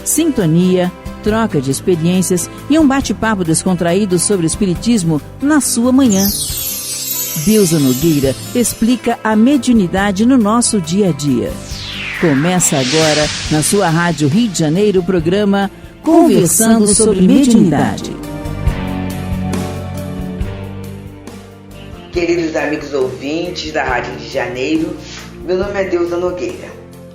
sintonia, troca de experiências e um bate-papo descontraído sobre o espiritismo na sua manhã. Deusa Nogueira explica a mediunidade no nosso dia a dia. Começa agora, na sua Rádio Rio de Janeiro, o programa Conversando sobre Mediunidade. Queridos amigos ouvintes da Rádio Rio de Janeiro, meu nome é Deusa Nogueira.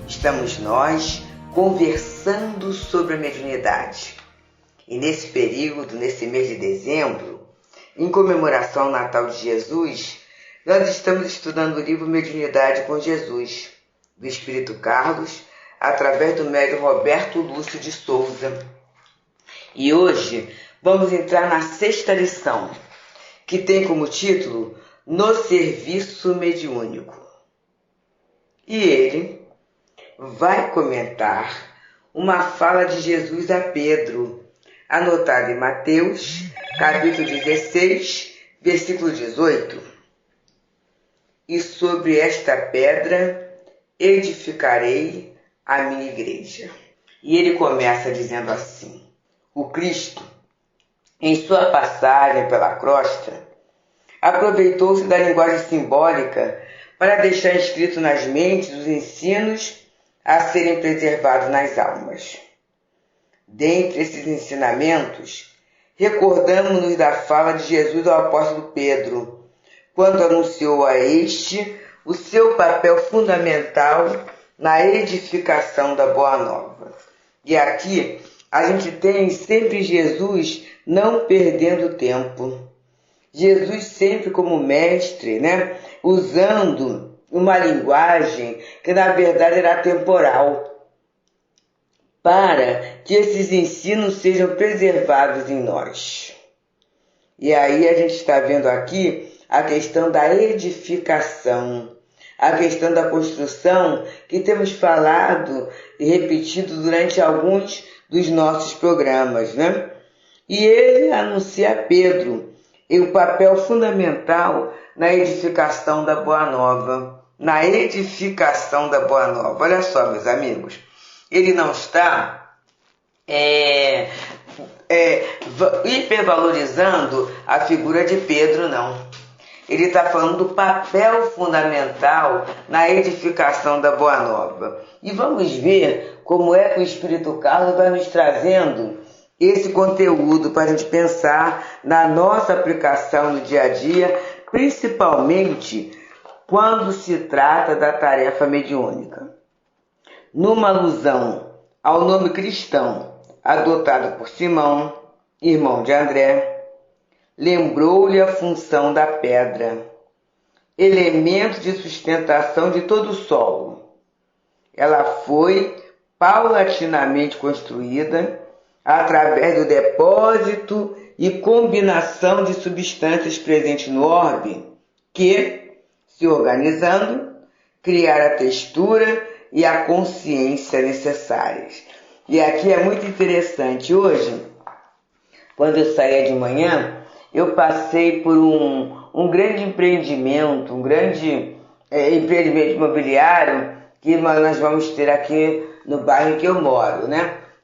Estamos nós conversando sobre a mediunidade. E nesse período, nesse mês de dezembro, em comemoração ao Natal de Jesus, nós estamos estudando o livro Mediunidade com Jesus, do Espírito Carlos, através do médium Roberto Lúcio de Souza. E hoje vamos entrar na 6ª lição, que tem como título No Serviço Mediúnico. E ele vai comentar uma fala de Jesus a Pedro, anotada em Mateus, capítulo 16, versículo 18. E sobre esta pedra edificarei a minha igreja. E ele começa dizendo assim: o Cristo, em sua passagem pela crosta, aproveitou-se da linguagem simbólica para deixar inscrito nas mentes os ensinos a serem preservados nas almas. Dentre esses ensinamentos, recordamos-nos da fala de Jesus ao apóstolo Pedro, quando anunciou a este o seu papel fundamental na edificação da Boa Nova. E aqui a gente tem sempre Jesus não perdendo tempo. Jesus sempre como mestre, usando uma linguagem que na verdade era temporal, para que esses ensinos sejam preservados em nós. E aí a gente está vendo aqui a questão da edificação, a questão da construção que temos falado e repetido durante alguns dos nossos programas, E ele anuncia a Pedro o papel fundamental na edificação da Boa Nova. Na edificação da Boa Nova. Olha só, meus amigos, ele não está hipervalorizando a figura de Pedro, não. Ele está falando do papel fundamental na edificação da Boa Nova. E vamos ver como é que o Espírito Carlos vai nos trazendo esse conteúdo para a gente pensar na nossa aplicação no dia a dia, principalmente quando se trata da tarefa mediúnica. Numa alusão ao nome cristão adotado por Simão, irmão de André, lembrou-lhe a função da pedra, elemento de sustentação de todo o solo. Ela foi paulatinamente construída através do depósito e combinação de substâncias presentes no orbe, que, se organizando, criaram a textura e a consciência necessárias. E aqui é muito interessante. Hoje, quando eu saía de manhã, eu passei por um grande empreendimento, empreendimento imobiliário que nós vamos ter aqui no bairro que eu moro,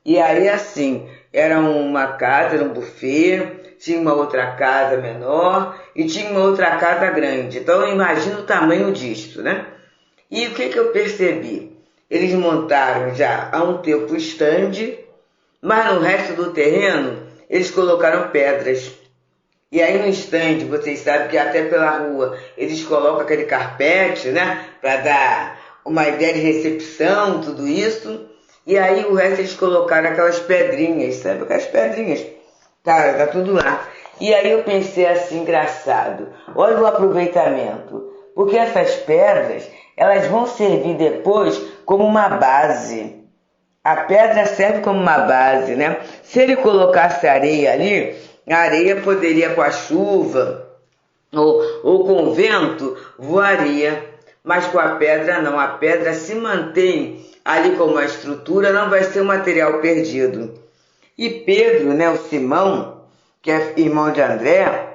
E aí, assim, era uma casa, era um buffet, tinha uma outra casa menor e tinha uma outra casa grande. Então, eu imagino o tamanho disso, E o que eu percebi? Eles montaram já há um tempo o stand, mas no resto do terreno, eles colocaram pedras. E aí no stand, vocês sabem que até pela rua, eles colocam aquele carpete, para dar uma ideia de recepção, tudo isso. E aí o resto eles colocaram aquelas pedrinhas, sabe? Aquelas pedrinhas. Tá tudo lá. E aí eu pensei assim, engraçado. Olha o aproveitamento. Porque essas pedras, elas vão servir depois como uma base. A pedra serve como uma base, Se ele colocasse areia ali, a areia poderia com a chuva ou com o vento voaria. Mas com a pedra não. A pedra se mantém ali como uma estrutura, não vai ser um material perdido. E Pedro, o Simão, que é irmão de André,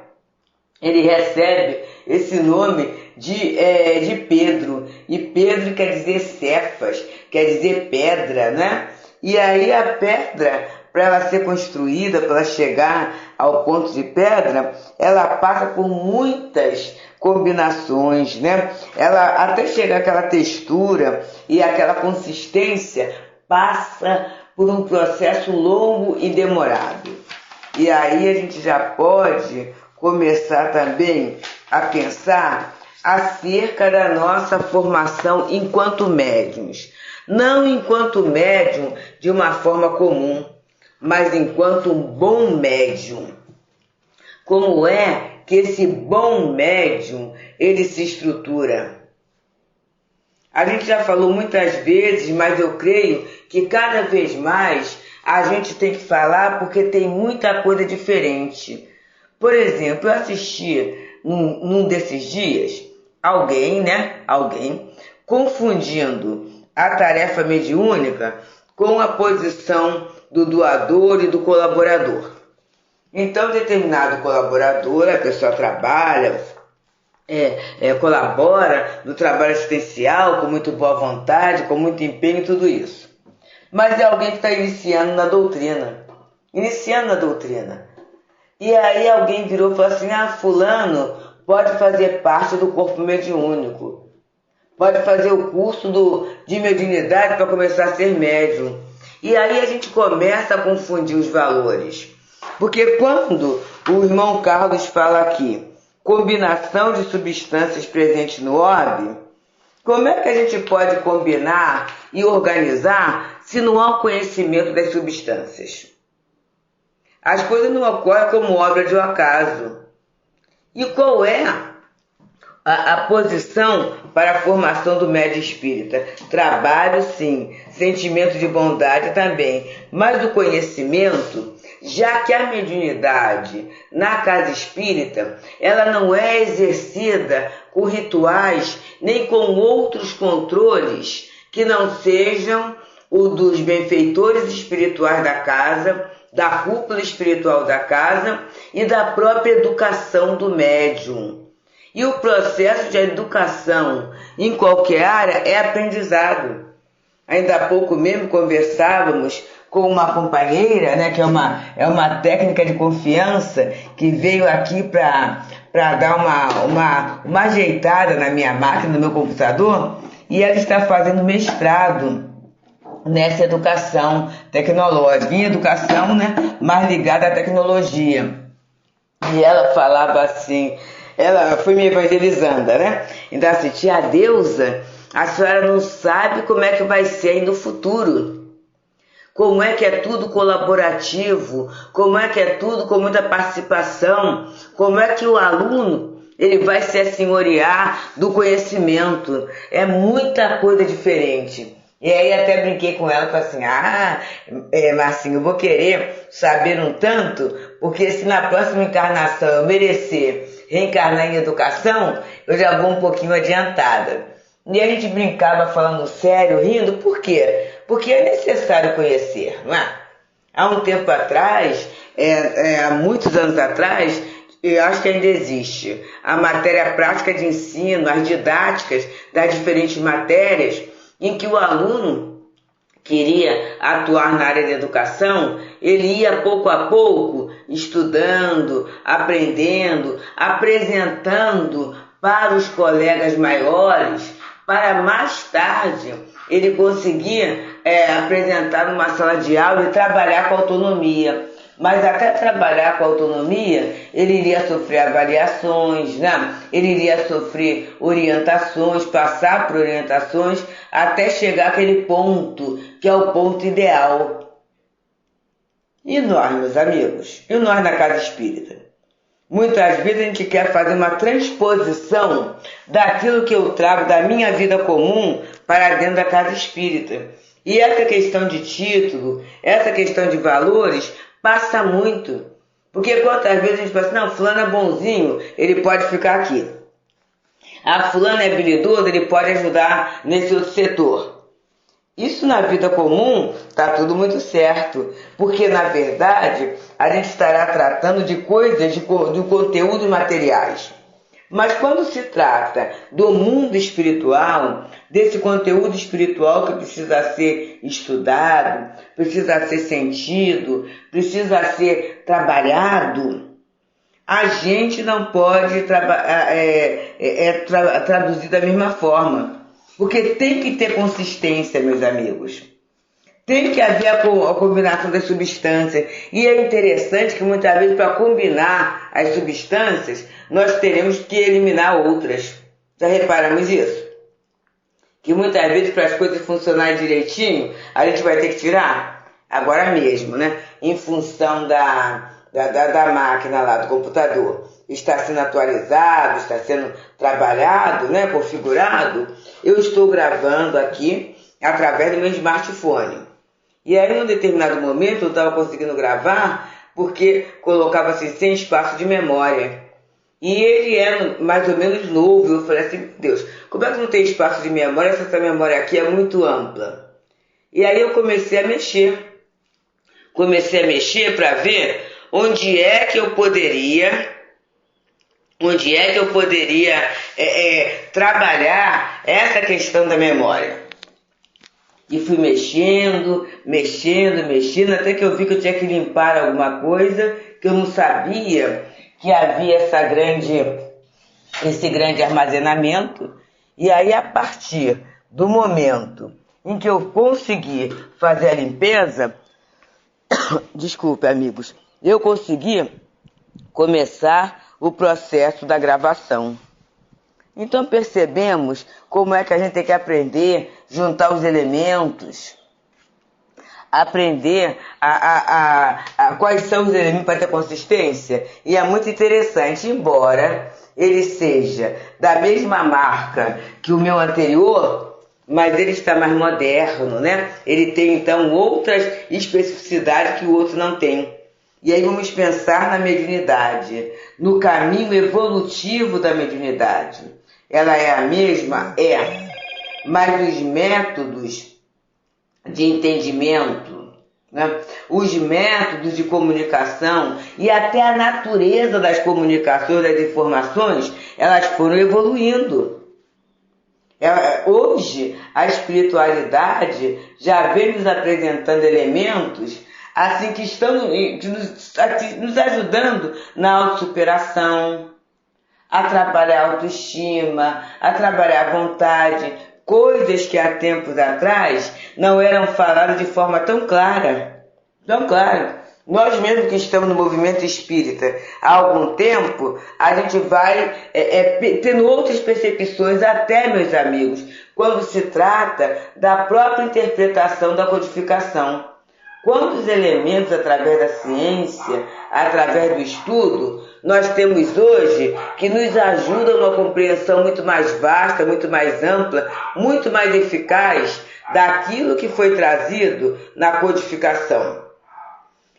ele recebe esse nome de Pedro. E Pedro quer dizer Cefas, quer dizer pedra, E aí a pedra, para ela ser construída, para ela chegar ao ponto de pedra, ela passa por muitas combinações, né? Ela até chegar àquela textura e aquela consistência, passa por um processo longo e demorado. E aí a gente já pode começar também a pensar acerca da nossa formação enquanto médiuns. Não enquanto médium de uma forma comum, mas enquanto um bom médium. Como é que esse bom médium, ele se estrutura? A gente já falou muitas vezes, mas eu creio que cada vez mais a gente tem que falar porque tem muita coisa diferente. Por exemplo, eu assisti num desses dias alguém confundindo a tarefa mediúnica com a posição do doador e do colaborador. Então, determinado colaborador, a pessoa trabalha, colabora no trabalho assistencial com muito boa vontade, com muito empenho e tudo isso. Mas é alguém que está iniciando na doutrina. E aí alguém virou e falou assim, fulano pode fazer parte do corpo mediúnico. Pode fazer o curso de mediunidade para começar a ser médium. E aí a gente começa a confundir os valores. Porque quando o irmão Carlos fala aqui, combinação de substâncias presentes no orbe, como é que a gente pode combinar e organizar se não há o conhecimento das substâncias? As coisas não ocorrem como obra de um acaso. E qual é a posição para a formação do médium espírita? Trabalho, sim. Sentimento de bondade também. Mas o conhecimento, já que a mediunidade na casa espírita, ela não é exercida com rituais, nem com outros controles que não sejam o dos benfeitores espirituais da casa, da cúpula espiritual da casa e da própria educação do médium. E o processo de educação em qualquer área é aprendizado. Ainda há pouco mesmo conversávamos com uma companheira, né, que é uma técnica de confiança, que veio aqui para dar uma ajeitada na minha máquina, no meu computador, e ela está fazendo mestrado nessa educação tecnológica, em educação, né, mais ligada à tecnologia. E ela falava assim, ela foi me evangelizando, né? Então assim, tia Deusa, a senhora não sabe como é que vai ser aí no futuro. Como é que é tudo colaborativo, como é que é tudo com muita participação, como é que o aluno ele vai se assenhorear do conhecimento. É muita coisa diferente. E aí até brinquei com ela, falei assim, Marcinho, eu vou querer saber um tanto, porque se na próxima encarnação eu merecer reencarnar em educação, eu já vou um pouquinho adiantada. E a gente brincava falando sério, rindo, por quê? Porque é necessário conhecer, não é? Há um tempo atrás, há muitos anos atrás, eu acho que ainda existe a matéria prática de ensino, as didáticas das diferentes matérias, em que o aluno queria atuar na área de educação, ele ia pouco a pouco estudando, aprendendo, apresentando para os colegas maiores, para mais tarde ele conseguir apresentar numa sala de aula e trabalhar com autonomia. Mas até trabalhar com autonomia, ele iria sofrer avaliações, né? Ele iria sofrer orientações, passar por orientações, até chegar àquele ponto, que é o ponto ideal. E nós, meus amigos? E nós na casa espírita? Muitas vezes a gente quer fazer uma transposição daquilo que eu trago da minha vida comum para dentro da casa espírita. E essa questão de título, essa questão de valores, passa muito. Porque quantas vezes a gente fala assim, não, fulano é bonzinho, ele pode ficar aqui. Fulano é habilidoso, ele pode ajudar nesse outro setor. Isso na vida comum está tudo muito certo, porque na verdade a gente estará tratando de coisas, de conteúdos materiais. Mas quando se trata do mundo espiritual, desse conteúdo espiritual que precisa ser estudado, precisa ser sentido, precisa ser trabalhado, a gente não pode traduzir da mesma forma. Porque tem que ter consistência, meus amigos. Tem que haver a combinação das substâncias. E é interessante que muitas vezes para combinar as substâncias, nós teremos que eliminar outras. Já reparamos isso? Que muitas vezes para as coisas funcionarem direitinho, a gente vai ter que tirar? Agora mesmo, né? Em função da máquina lá, do computador. Está sendo atualizado, está sendo trabalhado, né? Configurado. Eu estou gravando aqui através do meu smartphone. E aí, num determinado momento, eu estava conseguindo gravar porque colocava assim, sem espaço de memória. E ele era mais ou menos novo. Eu falei assim, Deus, como é que não tem espaço de memória se essa memória aqui é muito ampla? E aí eu comecei a mexer. Para ver onde é que eu poderia trabalhar essa questão da memória. E fui mexendo, até que eu vi que eu tinha que limpar alguma coisa, que eu não sabia que havia esse grande armazenamento. E aí, a partir do momento em que eu consegui fazer a limpeza, desculpe, amigos, eu consegui começar o processo da gravação. Então percebemos como é que a gente tem que aprender a juntar os elementos, aprender quais são os elementos para ter consistência. E é muito interessante, embora ele seja da mesma marca que o meu anterior, mas ele está mais moderno, né? Ele tem então outras especificidades que o outro não tem. E aí vamos pensar na mediunidade, no caminho evolutivo da mediunidade. Ela é a mesma? É. Mas os métodos de entendimento, né? Os métodos de comunicação e até a natureza das comunicações, das informações, elas foram evoluindo. Hoje, a espiritualidade já vem nos apresentando elementos assim que estão nos ajudando na autossuperação, a trabalhar a autoestima, a trabalhar a vontade, coisas que há tempos atrás não eram faladas de forma tão clara. Tão clara. Nós mesmos que estamos no movimento espírita há algum tempo, a gente vai tendo outras percepções até, meus amigos, quando se trata da própria interpretação da codificação. Quantos elementos, através da ciência, através do estudo, nós temos hoje que nos ajudam a uma compreensão muito mais vasta, muito mais ampla, muito mais eficaz daquilo que foi trazido na codificação.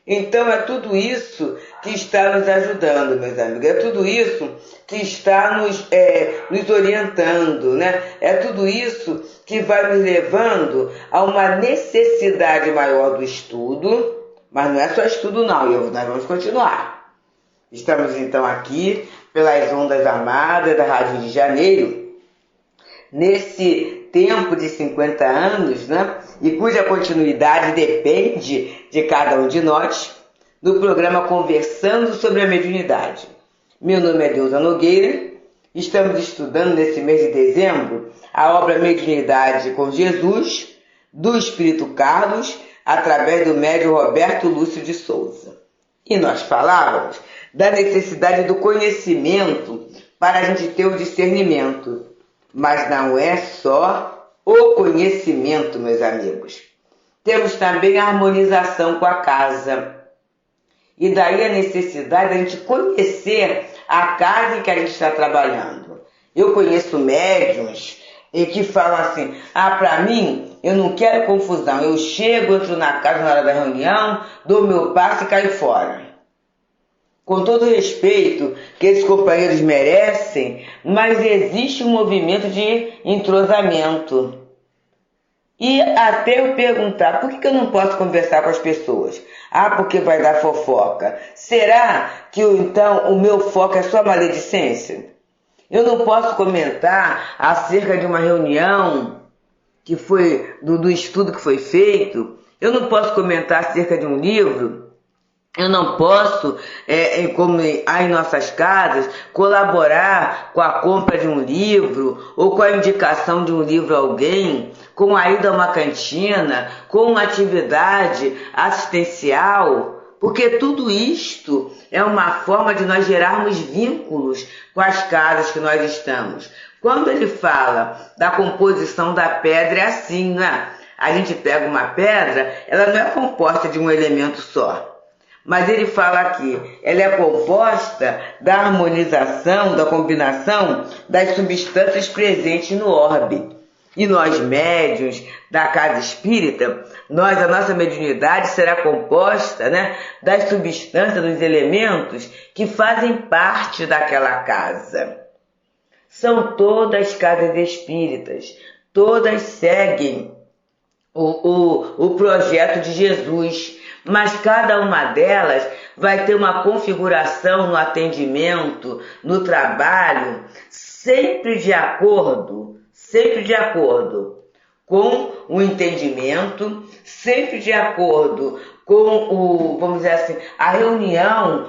Então é tudo isso que está nos ajudando, meus amigos. É tudo isso que está nos orientando, né? É tudo isso que vai nos levando a uma necessidade maior do estudo. Mas não é só estudo não, nós vamos continuar. Estamos então aqui pelas ondas amadas da Rádio Rio de Janeiro, nesse tempo de 50 anos, né? E cuja continuidade depende de cada um de nós, no programa Conversando sobre a Mediunidade. Meu nome é Deusa Nogueira, estamos estudando nesse mês de dezembro a obra Mediunidade com Jesus, do Espírito Carlos, através do médium Roberto Lúcio de Souza. E nós falávamos da necessidade do conhecimento para a gente ter o discernimento. Mas não é só o conhecimento, meus amigos. Temos também a harmonização com a casa. E daí a necessidade de a gente conhecer a casa em que a gente está trabalhando. Eu conheço médiuns que falam assim, para mim, eu não quero confusão. Eu chego, entro na casa na hora da reunião, dou meu passo e caio fora. Com todo o respeito que esses companheiros merecem, mas existe um movimento de entrosamento. E até eu perguntar, por que eu não posso conversar com as pessoas? Porque vai dar fofoca. Será que então o meu foco é só maledicência? Eu não posso comentar acerca de uma reunião que foi do estudo que foi feito. Eu não posso comentar acerca de um livro. Eu não posso, como há em nossas casas, colaborar com a compra de um livro ou com a indicação de um livro a alguém, com a ida a uma cantina, com uma atividade assistencial, porque tudo isto é uma forma de nós gerarmos vínculos com as casas que nós estamos. Quando ele fala da composição da pedra, é assim, né? A gente pega uma pedra, ela não é composta de um elemento só. Mas ele fala aqui, ela é composta da harmonização, da combinação das substâncias presentes no orbe. E nós, médiuns da casa espírita, a nossa mediunidade será composta, né, das substâncias, dos elementos que fazem parte daquela casa. São todas casas espíritas, todas seguem o projeto de Jesus, mas cada uma delas vai ter uma configuração no atendimento, no trabalho, sempre de acordo com o entendimento, sempre de acordo com vamos dizer assim, a reunião,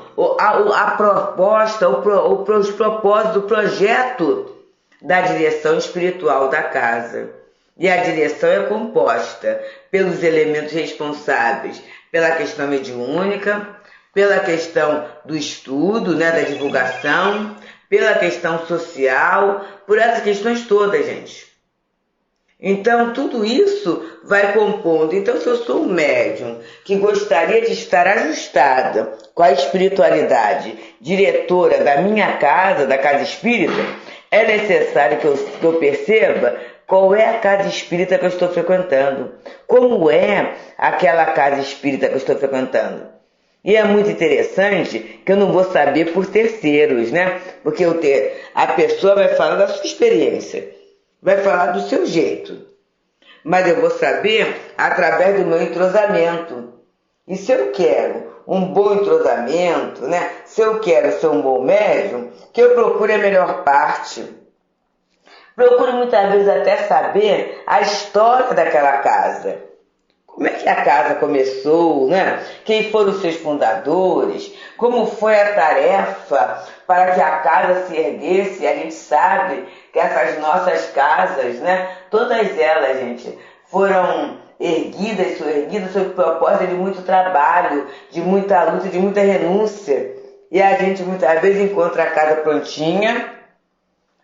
a proposta, os propósitos, o projeto da direção espiritual da casa. E a direção é composta pelos elementos responsáveis pela questão mediúnica, pela questão do estudo, né, da divulgação, pela questão social, por essas questões todas, gente. Então, tudo isso vai compondo. Então, se eu sou um médium que gostaria de estar ajustada com a espiritualidade diretora da minha casa, da casa espírita, é necessário que eu perceba qual é a casa espírita que eu estou frequentando, como é aquela casa espírita que eu estou frequentando. E é muito interessante que eu não vou saber por terceiros, né? Porque a pessoa vai falar da sua experiência, vai falar do seu jeito, mas eu vou saber através do meu entrosamento. E se eu quero um bom entrosamento, né? Se eu quero ser um bom médium, que eu procure a melhor parte. Procuro muitas vezes até saber a história daquela casa. Como é que a casa começou, né? Quem foram os seus fundadores? Como foi a tarefa para que a casa se erguesse? E a gente sabe que essas nossas casas, né? Todas elas, gente, foram erguidas sob o propósito de muito trabalho, de muita luta, de muita renúncia. E a gente muitas vezes encontra a casa prontinha,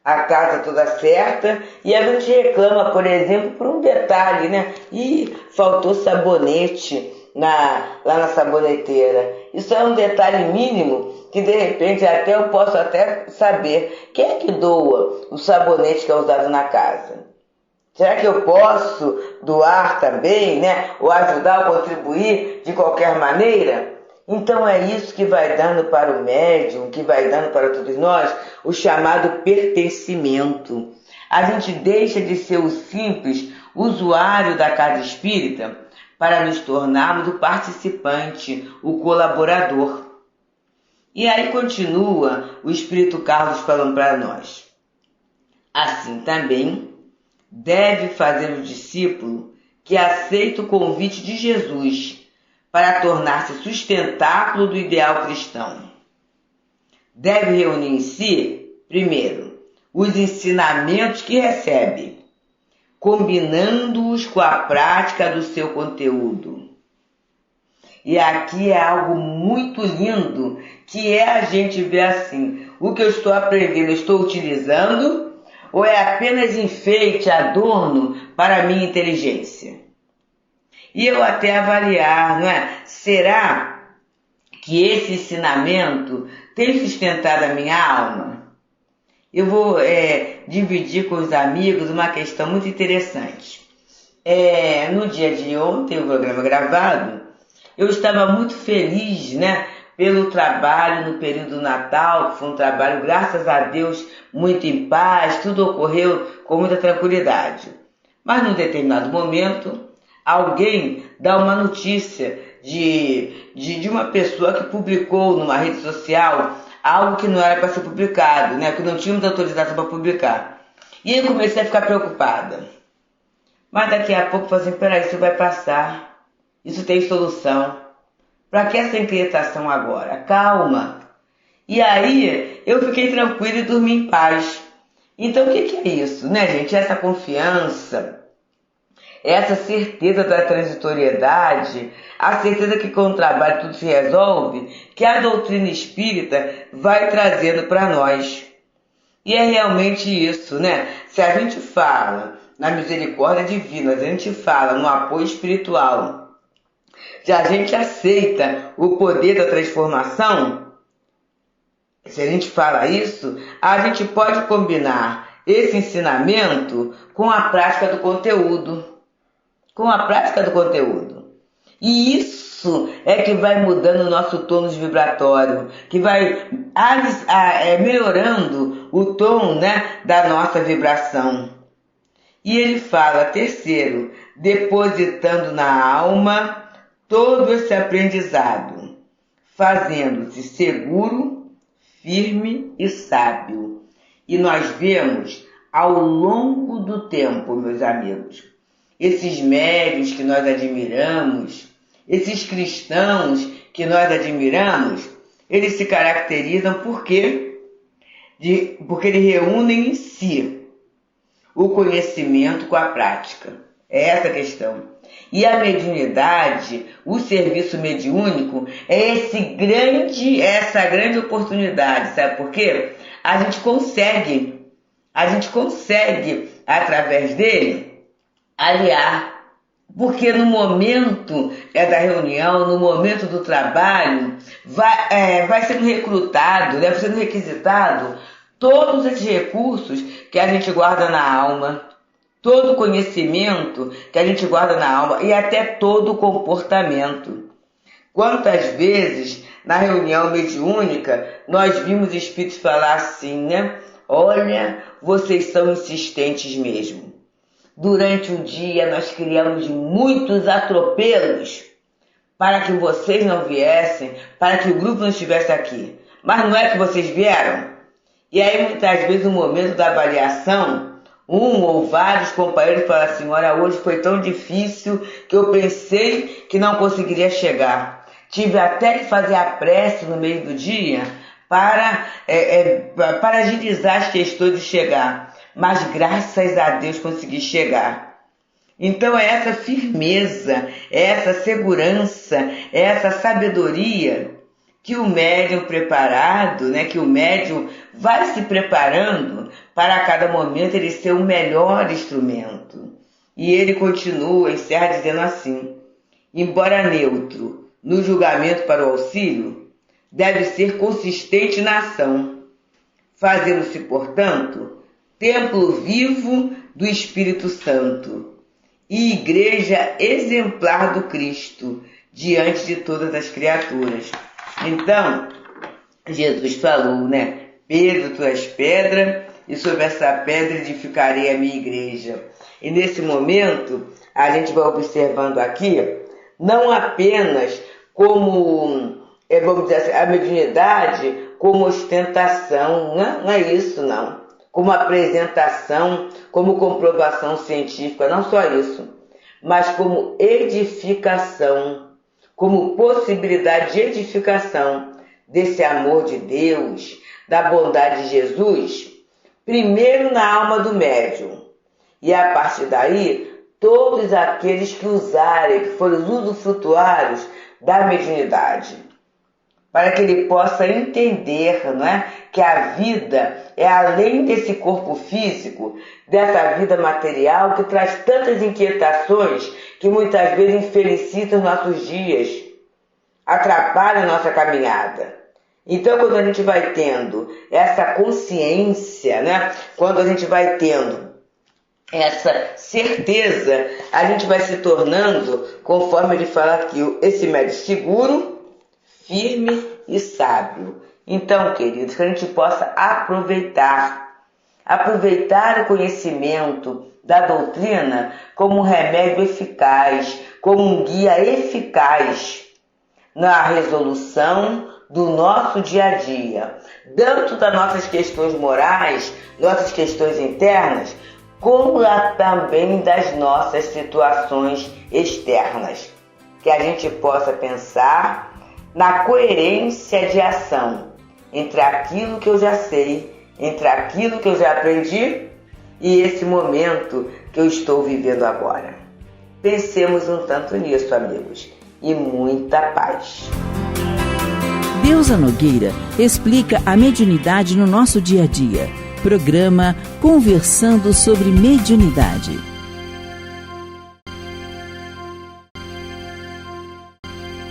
a casa toda certa, e a gente reclama, por exemplo, por um detalhe, né? Ih, faltou sabonete lá na saboneteira. Isso é um detalhe mínimo que, de repente, eu posso até saber quem é que doa o sabonete que é usado na casa. Será que eu posso doar também, né? Ou ajudar ou contribuir de qualquer maneira? Então é isso que vai dando para o médium, que vai dando para todos nós, o chamado pertencimento. A gente deixa de ser o simples usuário da casa espírita para nos tornarmos o participante, o colaborador. E aí continua o Espírito Carlos falando para nós. Assim também deve fazer o discípulo que aceita o convite de Jesus para tornar-se sustentáculo do ideal cristão. Deve reunir em si, primeiro, os ensinamentos que recebe, combinando-os com a prática do seu conteúdo. E aqui é algo muito lindo, que é a gente ver assim, o que eu estou aprendendo, eu estou utilizando, ou é apenas enfeite, adorno para a minha inteligência? E eu até avaliar, não é? Será que esse ensinamento tem sustentado a minha alma? Eu vou dividir com os amigos uma questão muito interessante. No dia de ontem, o programa gravado, eu estava muito feliz, né, pelo trabalho no período do Natal, que foi um trabalho, graças a Deus, muito em paz, tudo ocorreu com muita tranquilidade. Mas num determinado momento, alguém dá uma notícia de uma pessoa que publicou numa rede social algo que não era para ser publicado, né? Que não tínhamos autorização para publicar. E aí comecei a ficar preocupada. Mas daqui a pouco falei assim, peraí, isso vai passar. Isso tem solução. Para que essa inquietação agora? Calma. E aí eu fiquei tranquila e dormi em paz. Então o que é isso, né, gente? Essa confiança, essa certeza da transitoriedade, a certeza que com o trabalho tudo se resolve, que a doutrina espírita vai trazendo para nós. E é realmente isso, né? Se a gente fala na misericórdia divina, se a gente fala no apoio espiritual, se a gente aceita o poder da transformação, se a gente fala isso, a gente pode combinar esse ensinamento com a prática do conteúdo. Com a prática do conteúdo. E isso é que vai mudando o nosso tônus vibratório, que vai melhorando o tom, né, da nossa vibração. E ele fala, terceiro, depositando na alma todo esse aprendizado, fazendo-se seguro, firme e sábio. E nós vemos ao longo do tempo, meus amigos, esses médiuns que nós admiramos, esses cristãos que nós admiramos, eles se caracterizam por quê? Porque eles reúnem em si o conhecimento com a prática. É essa a questão. E a mediunidade, o serviço mediúnico, é essa grande oportunidade, sabe por quê? A gente consegue, através dele, aliar. Porque no momento da reunião, no momento do trabalho, vai sendo recrutado, vai sendo requisitado todos esses recursos que a gente guarda na alma, todo o conhecimento que a gente guarda na alma e até todo o comportamento. Quantas vezes na reunião mediúnica nós vimos espíritos falar assim, né? Olha, vocês são insistentes mesmo. Durante o dia nós criamos muitos atropelos para que vocês não viessem, para que o grupo não estivesse aqui. Mas não é que vocês vieram? E aí muitas vezes no momento da avaliação, um ou vários companheiros falam assim, olha, hoje foi tão difícil que eu pensei que não conseguiria chegar. Tive até que fazer a prece no meio do dia para agilizar as questões de chegar. Mas graças a Deus consegui chegar. Então é essa firmeza, é essa segurança, é essa sabedoria que o médium preparado, né, que o médium vai se preparando para a cada momento ele ser o melhor instrumento. E ele continua, encerra dizendo assim, embora neutro no julgamento para o auxílio, deve ser consistente na ação, fazendo-se, portanto, templo vivo do Espírito Santo e igreja exemplar do Cristo diante de todas as criaturas. Então, Jesus falou, né? Pedro, tu és pedra, e sobre essa pedra edificarei a minha igreja. E nesse momento, a gente vai observando aqui, não apenas como, vamos dizer assim, a mediunidade como ostentação, não é isso não, como apresentação, como comprovação científica, não só isso, mas como edificação, como possibilidade de edificação desse amor de Deus, da bondade de Jesus, primeiro na alma do médium, e a partir daí, todos aqueles que usarem, que forem os usufrutuários da mediunidade, para que ele possa entender, não é, que a vida é além desse corpo físico, dessa vida material que traz tantas inquietações que muitas vezes infelicitam os nossos dias, atrapalham a nossa caminhada. Então, quando a gente vai tendo essa consciência, né, quando a gente vai tendo essa certeza, a gente vai se tornando, conforme ele fala aqui, esse médium seguro, firme e sábio. Então, queridos, que a gente possa aproveitar o conhecimento da doutrina como um remédio eficaz, como um guia eficaz na resolução do nosso dia a dia, tanto das nossas questões morais, nossas questões internas, como também das nossas situações externas. Que a gente possa pensar na coerência de ação entre aquilo que eu já sei, entre aquilo que eu já aprendi e esse momento que eu estou vivendo agora. Pensemos um tanto nisso, amigos, e muita paz. Deusa Nogueira explica a mediunidade no nosso dia a dia. Programa Conversando sobre Mediunidade.